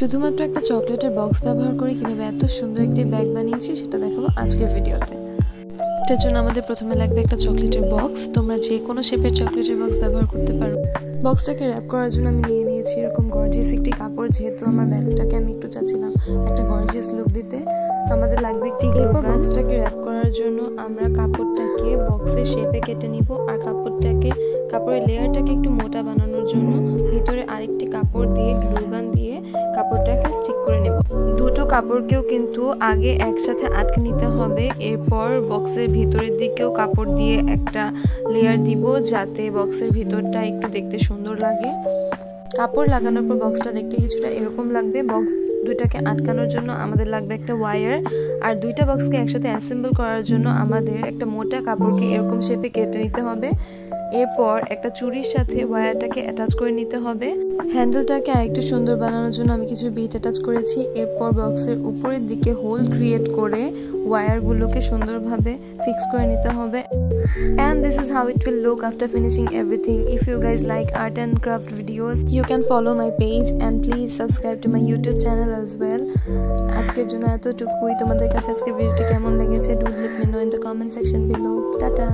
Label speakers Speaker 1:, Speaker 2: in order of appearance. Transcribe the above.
Speaker 1: শুধুমাত্র একটা চকলেটের বক্স ব্যবহার করে কিভাবে এত সুন্দর একটি ব্যাগ বানিয়েছি সেটা দেখাবো আজকের ভিডিওতে। এটার জন্য আমাদের প্রথমে লাগবে একটা চকলেটের বক্স। তোমরা যে কোনো শেপের চকলেটের বক্স ব্যবহার করতে পারো। বক্সটাকে র্যাপ করার জন্য আমি নিয়ে নিয়েছি এরকম গর্জিয়াস একটি কাপড়, যেহেতু আমার ব্যাগটাকে আমি একটু চাচ্ছিলাম একটা গর্জিয়াস লুক দিতে। আমাদের লাগবে একটি গ্লু গান। বক্সটাকে র্যাপ করার জন্য আমরা কাপড়টাকে বক্সের শেপে কেটে নিব, আর কাপড়ের লেয়ারটাকে একটু মোটা বানানোর জন্য ভিতরে আরেকটি কাপড় দিয়ে গ্লু গান দিয়ে কাপড়টাকে স্টিক করে নেব। দুটো কাপড়কেও কিন্তু আগে একসাথে আটকে নিতে হবে, এরপর বক্সের ভিতরের দিকেও কাপড় দিয়ে একটা লেয়ার দিব যাতে বক্সের ভিতরটা একটু দেখতে সুন্দর লাগে। কাপড় লাগানোর পর বক্সটা দেখতে কিছুটা এরকম লাগবে। বক্স দুইটাকে আটকানোর জন্য আমাদের লাগবে একটা ওয়্যার, আর দুইটা বক্সকে একসাথে অ্যাসেম্বল করার জন্য আমাদের একটা মোটা কাপড়কে এরকম শেপে কেটে নিতে হবে। এরপর একটা চুড়ির সাথে ওয়্যারটাকে অ্যাটাচ করে নিতে হবে। হ্যান্ডেলটাকে আরেকটু সুন্দর বানানোর জন্য আমি কিছু বিট অ্যাটাচ করেছি। এরপর বক্সের উপরের দিকে হোল ক্রিয়েট করে ওয়্যারগুলোকে সুন্দরভাবে ফিক্স করে নিতে হবে। And this is how it will look after finishing everything. If you guys like art and craft videos, you can follow my page and please subscribe to my YouTube channel as well. আজকের জন্য এতটুকুই। তোমাদের কাছে আজকের ভিডিওটি কেমন লেগেছে? Do let me know in the comment section below. Tata!